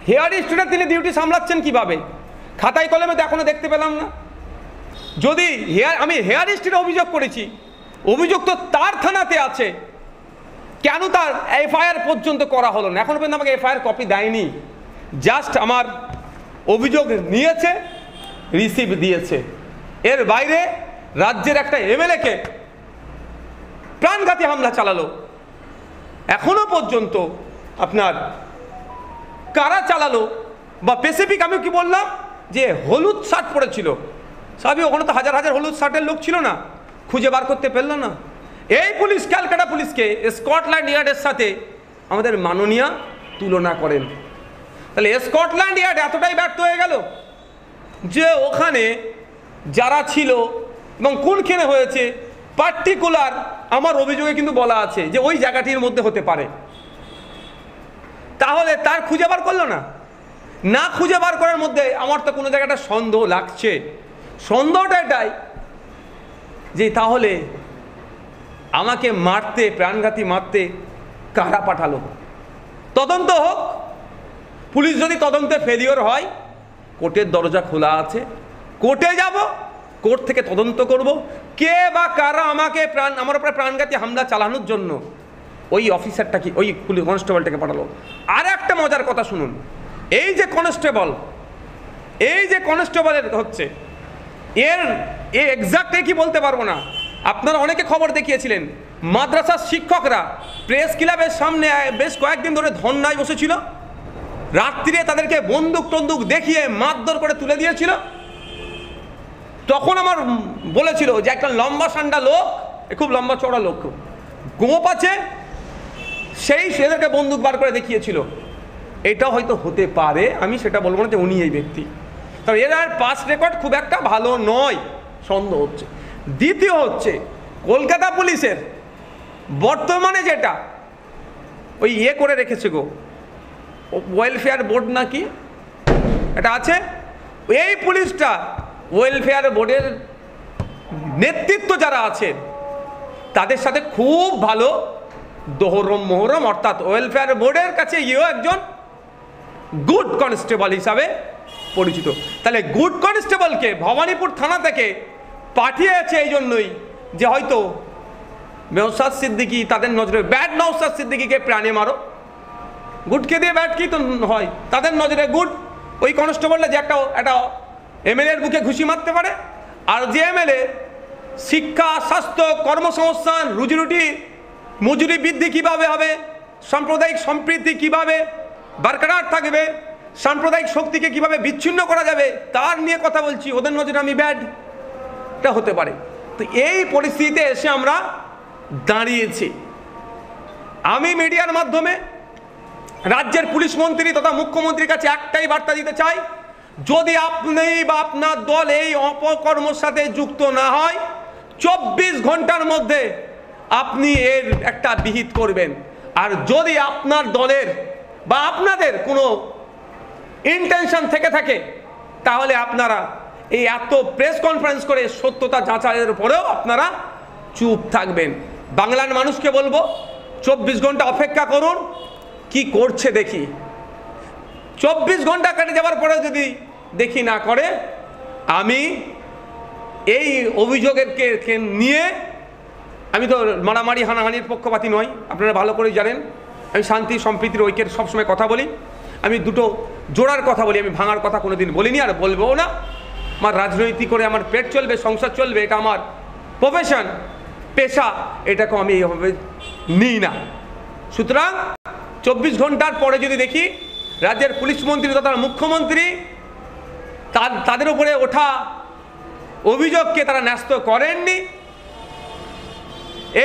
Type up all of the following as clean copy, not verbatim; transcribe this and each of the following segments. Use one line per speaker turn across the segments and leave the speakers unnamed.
Hair স্ট্রিটে তিনি duty সামলাচ্ছেন কিভাবে? খাতায় কলমে তো এখনো দেখতে পেলাম না। যদি আমি হেয়ার স্ট্রিটে অভিযোগ করেছি, অভিযোগ তো তার থানাতে আছে, কেন তার এফআইআর পর্যন্ত করা হলো না? এখনো পর্যন্ত আমাকে এফআইআর কপি দেয়নি। জাস্ট আমার অভিযোগ নিয়েছে, রিসিভ দিয়েছে। এর বাইরে রাজ্যের একটা এমএলএকে প্রাণঘাতী হামলা চালালো, এখনো পর্যন্ত আপনার কারা চালালো বা স্পেসিফিক আমি কি বললাম যে হলুদ শার্ট পরেছিল, সবই ওখানে তো হাজার হাজার হলুদ শার্টের লোক ছিল না, খুঁজে বার করতে পারলো না। এই পুলিশ ক্যালকাটা পুলিশকে স্কটল্যান্ড ইয়ার্ডের সাথে আমাদের মাননীয় তুলনা করেন। তাহলে স্কটল্যান্ড ইয়ার্ড এতটাই ব্যর্থ হয়ে গেল যে ওখানে যারা ছিল এবং কোনখানে হয়েছে পার্টিকুলার আমার অভিযোগে কিন্তু বলা আছে যে ওই জায়গাটির মধ্যে হতে পারে। তাহলে তার খুঁজে বার করলো না, না খুঁজে বার করার মধ্যে আমার তো কোনো জায়গাটা সন্দেহ লাগছে। সন্দেহটা এটাই যে তাহলে আমাকে মারতে, প্রাণঘাতী মারতে কারা পাঠালো? তদন্ত হোক। পুলিশ যদি তদন্তে ফেলিওর হয়, কোর্টের দরজা খোলা আছে, কোর্টে যাব, কোর্ট থেকে তদন্ত করব কে বা কারা আমাকে আমার উপরে প্রাণঘাতী হামলা চালানোর জন্য ওই অফিসারটাকে, ওই পুলিশ কনস্টেবলটাকে পাঠালো। আর একটা মজার কথা শুনুন, এই যে কনস্টেবলের হচ্ছে এর এক্সাক্ট কি বলতে পারবো না। আপনারা অনেকে খবর দেখিয়েছিলেন, মাদ্রাসার শিক্ষকরা প্রেস ক্লাবের সামনে বেশ কয়েকদিন ধরে ধর্নায় বসেছিল, রাত্রিরে তাদেরকে বন্দুক টন্দুক দেখিয়ে মারধর করে তুলে দিয়েছিল। তখন আমার বলেছিল যে একটা লম্বা সান্ডা লোক, খুব লম্বা চড়া লোক, গোপ আছে, সেই সেদেরকে বন্দুক বার করে দেখিয়েছিল। এটা হয়তো হতে পারে, আমি সেটা বলবো না যে উনি এই ব্যক্তি। তবে এর আর পাস্ট রেকর্ড খুব একটা ভালো নয়, সন্দেহ হচ্ছে। দ্বিতীয় হচ্ছে কলকাতা পুলিশের বর্তমানে যেটা ওই করে রেখেছে গো, ওয়েলফেয়ার বোর্ড নাকি এটা আছে, এই পুলিশটা ওয়েলফেয়ার বোর্ডের নেতৃত্ব যারা আছে তাদের সাথে খুব ভালো মোহরম, অর্থাৎ ওয়েলফেয়ার বোর্ডের কাছে একজন গুড কনস্টেবল হিসাবে পরিচিত। তাহলে গুড কনস্টেবলকে ভবানীপুর থানা থেকে পাঠিয়েছে এই জন্যই যে হয়তো নওশাদ সিদ্দিকী, তাদের নজরে ব্যাড নওশাদ সিদ্দিকীকে প্রাণে মারো, গুডকে দিয়ে ব্যাড কি তো হয়, তাদের নজরে গুড ওই কনস্টেবলটা যে একটা এমএলএর বুকে ঘুষি মারতে পারে, আর যে এমএলএ শিক্ষা, স্বাস্থ্য, কর্মসংস্থান, রুজিরুটি, মজুরি বৃদ্ধি কিভাবে হবে, সাম্প্রদায়িক সম্প্রীতি কিভাবে বরকরার থাকবে, সাম্প্রদায়িক শক্তিকে কিভাবে বিচ্ছিন্ন করা যাবে, তার নিয়ে কথা বলছি, ওদের নজরে আমি ব্যাড, এটা হতে পারে। তো এই পরিস্থিতিতে এসে আমরা দাঁড়িয়েছি। আমি মিডিয়ার মাধ্যমে রাজ্যের পুলিশ মন্ত্রী তথা মুখ্যমন্ত্রীর কাছে একটাই বার্তা দিতে চাই, যদি আপনি বা আপনার দল এই অপকর্মের সাথে যুক্ত না হয়, 24 ঘন্টার মধ্যে আপনি এর একটা বিহিত করবেন। আর যদি আপনার দলের বা আপনাদের কোনো ইন্টেনশন থেকে থাকে, তাহলে আপনারা এই এত প্রেস কনফারেন্স করে সত্যতা যাচাইয়ের পরেও আপনারা চুপ থাকবেন। বাংলার মানুষকে বলবো 24 ঘন্টা অপেক্ষা করুন, কি করছে দেখি। 24 ঘন্টা কেটে যাওয়ার পরে যদি দেখি না করে, আমি এই অভিযোগের নিয়ে, আমি তো মারামারি হানাহানির পক্ষপাতী নই, আপনারা ভালো করেই জানেন। আমি শান্তি সম্প্রীতির ঐক্যের সবসময় কথা বলি, আমি দুটো জোড়ার কথা বলি, আমি ভাঙার কথা কোনোদিন বলিনি আর বলবো না। আমার রাজনৈতিক করে আমার পেট চলবে, সংসার চলবে, এটা আমার প্রফেশন, পেশা, এটাকেও আমি এইভাবে নিই না। সুতরাং 24 ঘন্টার পরে যদি দেখি রাজ্যের পুলিশ মন্ত্রী তথা মুখ্যমন্ত্রী তাদের উপরে ওঠা অভিযোগকে তারা ন্যস্ত করেননি,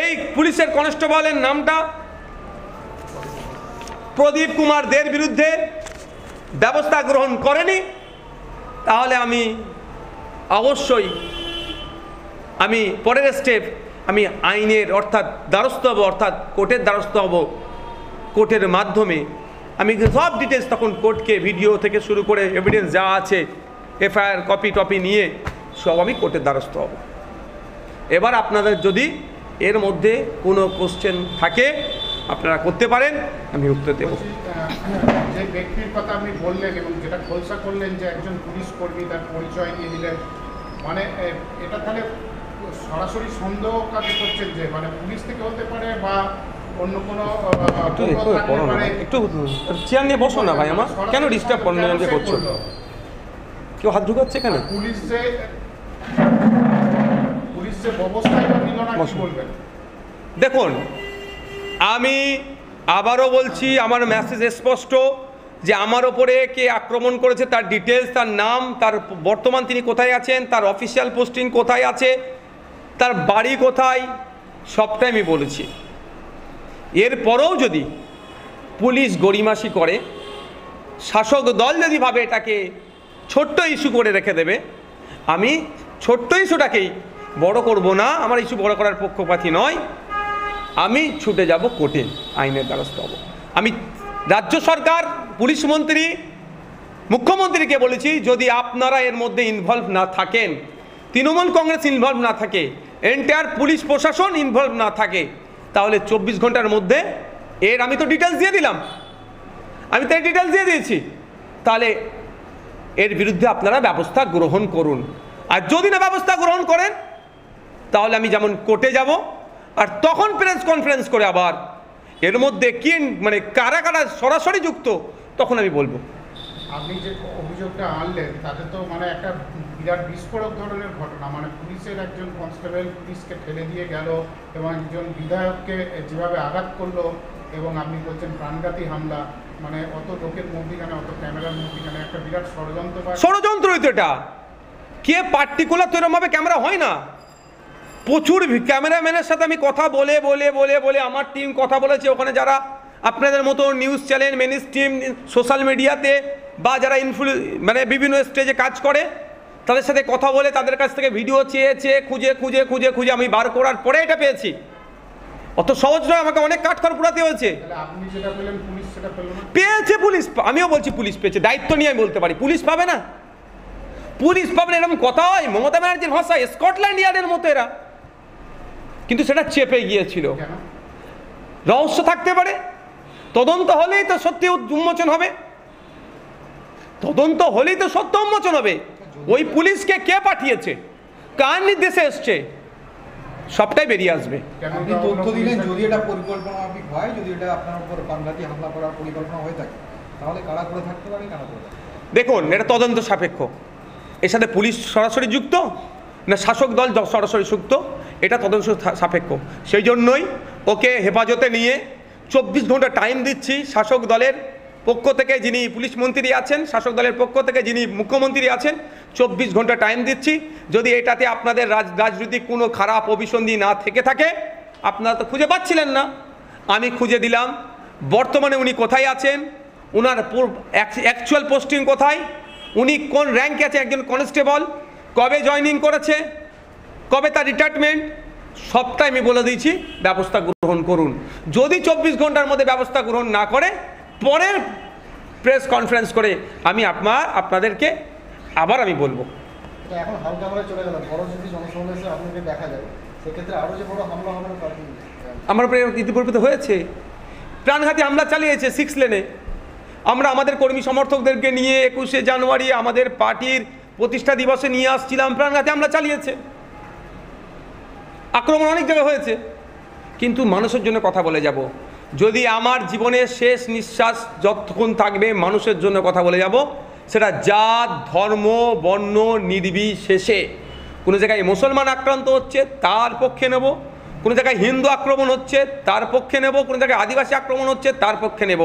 এই পুলিশের কনস্টেবলের নামটা প্রদীপ কুমার দের বিরুদ্ধে ব্যবস্থা গ্রহণ করেনি, তাহলে আমি অবশ্যই আমি পরের স্টেপ আমি আইনের অর্থাৎ দ্বারস্থ হব, অর্থাৎ কোর্টের দ্বারস্থ হব। কোর্টের মাধ্যমে আমি সব ডিটেলস তখন কোর্টকে ভিডিও থেকে শুরু করে এভিডেন্স যা আছে এফআইআর কপি টপি নিয়ে সব আমি কোর্টের দ্বারস্থ হব। এবার আপনাদের যদি এর মধ্যে কোনো কোশ্চেন থাকে আপনারা করতে পারেন, আমি উত্তর দেবো।
যে ব্যক্তির কথা আপনি বললেন এবং যেটা খোলসা করলেন যে একজন পুলিশ কর্মী তার পরিচয় নিয়ে নিলেন, মানে এটা তাহলে সরাসরি সন্দেহ কাকে করছেন যে মানে পুলিশ থেকে হতে পারে বা অন্য কোনো
একটু চেয়ার নিয়ে বসো না ভাই, আমার কেন ডিস্টার্ব করছো? কেউ হাত ঢুকাচ্ছে কেন?
পুলিশ যে ব্যবস্থা নিল না, কি বলবেন?
দেখুন, আমি আবারও বলছি, আমার মেসেজ স্পষ্ট যে আমার ওপরে কে আক্রমণ করেছে তার ডিটেলস, তার নাম, তার বর্তমান তিনি কোথায় আছেন, তার অফিসিয়াল পোস্টিং কোথায় আছে, তার বাড়ি কোথায়, সবটাই আমি বলেছি। এরপরেও যদি পুলিশ গড়িমাসি করে, শাসক দল যদি ভাবে এটাকে ছোট্ট ইস্যু করে রেখে দেবে, আমি ছোট্ট ইস্যুটাকেই বড় করব না, আমার ইস্যু বড় করার পক্ষপাতী নয়, আমি ছুটে যাব কোর্টে, আইনের দ্বারস্থ হব। আমি রাজ্য সরকার, পুলিশ মন্ত্রী, মুখ্যমন্ত্রীকে বলেছি, যদি আপনারা এর মধ্যে ইনভলভ না থাকেন, তৃণমূল কংগ্রেস ইনভলভ না থাকে, এন্টায়ার পুলিশ প্রশাসন ইনভলভ না থাকে, তাহলে 24 ঘন্টার মধ্যে আমি তো ডিটেলস দিয়ে দিলাম, আমি তো ডিটেলস দিয়ে দিয়েছি, তাহলে এর বিরুদ্ধে আপনারা ব্যবস্থা গ্রহণ করুন। আর যদি না ব্যবস্থা গ্রহণ করেন, তাহলে আমি যেমন কোর্টে যাব, আর তখন প্রেস কনফারেন্স করে আবার এর মধ্যে কি মানে কারা কারা সরাসরি যুক্ত, তখন আমি বলবো।
আপনি যে অভিযোগটা আনলেন তাতে তো মানে একটা বিরাট বিস্ফোরক ধরনের ঘটনা, মানে পুলিশের একজন কনস্টেবল পুলিশকে ঠেলে দিয়ে গেল এবং একজন বিধায়ককে যেভাবে আঘাত করলো, এবং আপনি বলছেন প্রাণঘাতী হামলা, মানে অত লোকের মধ্যিখানে, অত ক্যামেরার মধ্যিখানে একটা বিরাট ষড়যন্ত্র।
এটা কে পার্টিকুলার তো এরকমভাবে ক্যামেরা হয় না, প্রচুর ক্যামেরাম্যানের সাথে আমি কথা বলে বলে বলে বলে আমার টিম কথা বলেছে, ওখানে যারা আপনাদের মতো news channel, mainstream, social মিডিয়াতে বা যারা মানে বিভিন্ন স্টেজে কাজ করে, তাদের সাথে কথা বলে তাদের কাছ থেকে ভিডিও চেয়েছে, খুঁজে খুঁজে খুঁজে খুঁজে আমি বার করার পরে এটা পেয়েছি। অত সহজ নয়, আমাকে অনেক কাঠখড় পুরাতে হয়েছে। পেয়েছে পুলিশ, আমিও বলছি পুলিশ পেয়েছে, দায়িত্ব নিয়ে আমি বলতে পারি। পুলিশ পাবে না? পুলিশ পাবে না এরকম কথা হয়? মমতা ব্যানার্জির ভাষায় স্কটল্যান্ড ইয়ার্ডের মতো এরা, কিন্তু সেটা চেপে গিয়েছিল। রহস্য থাকতে পারে, তদন্ত হলেই তো সত্যি উন্মোচন হবে, তদন্ত হলেই তো সত্য উন্মোচন হবে। ওই পুলিশকে কে পাঠিয়েছে, কার নির্দেশে এসছে, সবটাই বেরিয়ে আসবে।
আপনি তথ্য দিলেন, যদি এটা পরিকল্পনামাফিক হয়, যদি এটা আপনার উপর প্রাণঘাতী হামলা করার পরিকল্পনা হয়ে থাকে, তাহলে কারা করে থাকতে পারে, কেন করে?
দেখুন, এটা তদন্ত সাপেক্ষ, এর সাথে পুলিশ সরাসরি যুক্ত না শাসক দল সরাসরি যুক্ত, এটা তদন্ত সাপেক্ষ। সেই জন্যই ওকে হেফাজতে নিয়ে 24 ঘন্টা টাইম দিচ্ছি। শাসক দলের পক্ষ থেকে যিনি পুলিশ মন্ত্রী আছেন, শাসক দলের পক্ষ থেকে যিনি মুখ্যমন্ত্রী আছেন, 24 ঘন্টা টাইম দিচ্ছি। যদি এটাতে আপনাদের রাজনৈতিক কোনো খারাপ অভিসন্ধি না থেকে থাকে, আপনারা তো খুঁজে পাচ্ছিলেন না, আমি খুঁজে দিলাম। বর্তমানে উনি কোথায় আছেন, ওনার অ্যাকচুয়াল পোস্টিং কোথায়, উনি কোন র্যাঙ্কে আছে, একজন কনস্টেবল, কবে জয়েনিং করেছে, কবে তার রিটায়ারমেন্ট, সবটাই আমি বলে দিয়েছি। ব্যবস্থা গ্রহণ করুন। যদি 24 ঘন্টার মধ্যে ব্যবস্থা গ্রহণ না করে, পরের প্রেস কনফারেন্স করে আমি আপনাদেরকে আবার আমি বলবো।
এখন হালকা করে চলে গেল, বড় যদি জনসমাবেশে আপনাকে দেখা যায়, সেক্ষেত্রে আরও যে বড় হামলা হবে
আমার উপরে ইতিপূর্বে তো হয়েছে, প্রাণঘাতী হামলা চালিয়েছে 6 লেনে। আমরা আমাদের কর্মী সমর্থকদেরকে নিয়ে 21শে জানুয়ারি আমাদের পার্টির প্রতিষ্ঠা দিবসে নিয়ে আসছিলাম, প্রাণঘাতী হামলা চালিয়েছে, আক্রমণ অনেক জায়গায় হয়েছে। কিন্তু মানুষের জন্য কথা বলে যাব। যদি আমার জীবনের শেষ নিঃশ্বাস যতক্ষণ থাকবে, মানুষের জন্য কথা বলে যাব। সেটা জাত, ধর্ম, বর্ণ নির্বিশেষে। কোনো জায়গায় মুসলমান আক্রান্ত হচ্ছে, তার পক্ষে নেব। কোনো জায়গায় হিন্দু আক্রমণ হচ্ছে, তার পক্ষে নেব। কোনো জায়গায় আদিবাসী আক্রমণ হচ্ছে, তার পক্ষে নেব।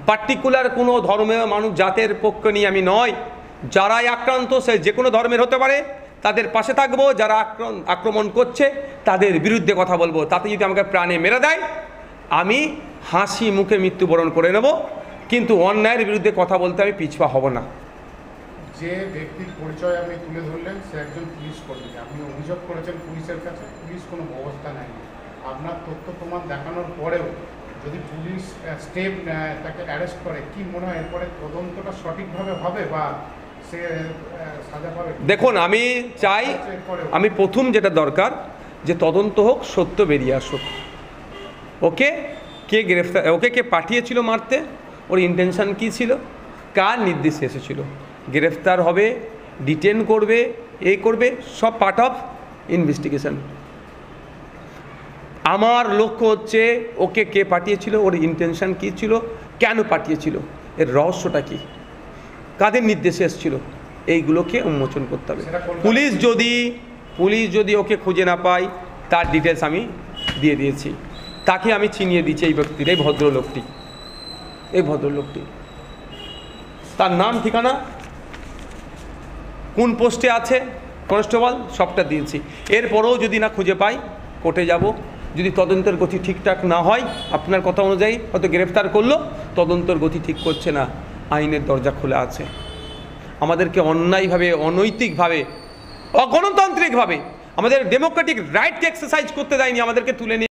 পার্টিকুলার কোনো ধর্মের মানুষ, জাতের পক্ষে নিয়ে আমি নয়। যারাই আক্রান্ত, সে যে কোনো ধর্মের হতে পারে, তাদের পাশে থাকবো। যারা আক্রমণ করছে তাদের বিরুদ্ধে কথা বলবো। তাতে যদি আমাকে প্রাণে মেরে দেয়, আমি হাসি মুখে মৃত্যুবরণ করে নেব, কিন্তু অন্যায়ের বিরুদ্ধে কথা বলতে আমি পিছপা হব না।
যে ব্যক্তির পরিচয় আপনি তুলে ধরলেন, সে একজন পুলিশ কর্মী। আপনি অভিযোগ করেছেন পুলিশের কাছে, পুলিশ কোনো ব্যবস্থা নেয়নি। আপনার তথ্য প্রমাণ দেখানোর পরেও যদি পুলিশ স্টেপ নেয়, তাকে অ্যারেস্ট করে, কি মনে হয় এরপরে তদন্তটা সঠিকভাবে হবে বা সে সাজা পাবে?
দেখুন, আমি চাই, আমি প্রথম যেটা দরকার যে তদন্ত হোক, সত্য বেরিয়ে আসুক। ওকে, কে গ্রেফতার, ওকে কে পাঠিয়েছিল মারতে, ওর ইন্টেনশন কী ছিল, কার নির্দেশে এসেছিল, গ্রেফতার হবে, ডিটেন করবে, করবে, সব পার্ট অফ ইনভেস্টিগেশন। আমার লক্ষ্য হচ্ছে ওকে কে পাঠিয়েছিল, ওর ইন্টেনশন কী ছিল, কেন পাঠিয়েছিল, এর রহস্যটা কী, কাদের নির্দেশে এসেছিল, এইগুলোকে উন্মোচন করতে হবে। পুলিশ যদি ওকে খুঁজে না পায়, তার ডিটেলস আমি দিয়ে দিয়েছি, তাকে আমি চিনিয়ে দিচ্ছি এই ব্যক্তির, এই ভদ্রলোকটি, তার নাম, ঠিকানা, কোন পোস্টে আছে, কনস্টেবল, সবটা দিয়েছি। এরপরেও যদি না খুঁজে পাই, কোর্টে যাব। যদি তদন্তের গতি ঠিকঠাক না হয়, আপনার কথা অনুযায়ী হয়তো গ্রেফতার করলো, তদন্তের গতি ঠিক করছে না, আইনের দরজা খোলা আছে। আমাদেরকে অন্যায়ভাবে, অনৈতিকভাবে, অগণতান্ত্রিকভাবে আমাদের ডেমোক্রেটিক রাইটকে এক্সারসাইজ করতে দেয়নি, আমাদেরকে তুলে নিয়ে